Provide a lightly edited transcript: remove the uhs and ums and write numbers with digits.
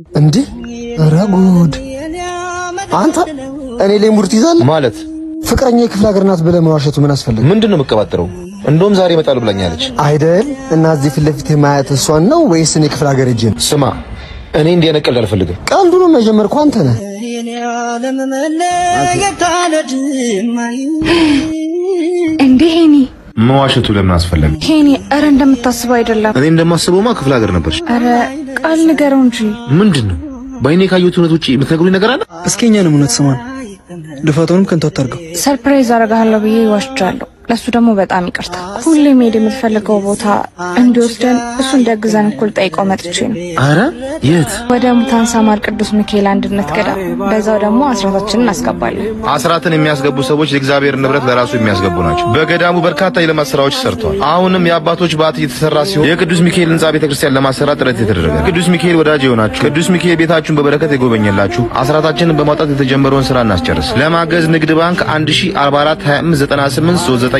እንዴ ኧረ ጉድ! አንተ እኔ ላይ ሙርት ይዛል ማለት ፍቅረኛ የክፍለ ሀገር ናት ብለህ መዋሸቱ ምን አስፈልግ? ምንድነው የምትቀባጥረው? እንደውም ዛሬ እመጣለሁ ብላኛለች አይደል? እና እዚህ ፊት ለፊት ማያት እሷን ነው ወይስ እኔ ክፍለ ሀገር ሄጄ? ስማ እኔ እንዲያነቀል አልፈልግም። ቀልዱን መጀመርኩ አንተ ነህ። እንዴ ሄኒ መዋሸቱ ለምን አስፈለገ? ሄኒ አረ እንደምታስበው አይደለም። እኔ እንደማስበውማ ክፍለ ሀገር ነበርሽ። አረ ቃል ንገረው እንጂ። ምንድነው? በእኔ ካየሁት እውነት ውጪ የምትነግሩኝ ነገር አለ? እስኪ እኛንም እውነት ስማን። ልፋቱንም ከንቱ አታርገው። ሰርፕራይዝ አደርግሃለሁ ብዬ ዋሽቻለሁ። ለሱ ደግሞ በጣም ይቅርታ። ሁሌ መሄድ የምትፈልገው ቦታ እንዲወስደን እሱ እንዲያግዘን እኩል ጠይቀው መጥቼ ነው። አረ የት? ወደ ሙታን ሳማር ቅዱስ ሚካኤል አንድነት ገዳም። በዛው ደግሞ አስራታችንን እናስገባለን። አስራትን የሚያስገቡ ሰዎች የእግዚአብሔር ንብረት ለራሱ የሚያስገቡ ናቸው። በገዳሙ በርካታ የልማት ስራዎች ሰርተዋል። አሁንም የአባቶች ባት እየተሰራ ሲሆን የቅዱስ ሚካኤል ህንጻ ቤተክርስቲያን ለማሰራት ጥረት የተደረገ ነው። ቅዱስ ሚካኤል ወዳጅ የሆናችሁ ቅዱስ ሚካኤል ቤታችሁን በበረከት የጎበኘላችሁ አስራታችንን በማውጣት የተጀመረውን ስራ እናስጨርስ። ለማገዝ ንግድ ባንክ 1044 2598 391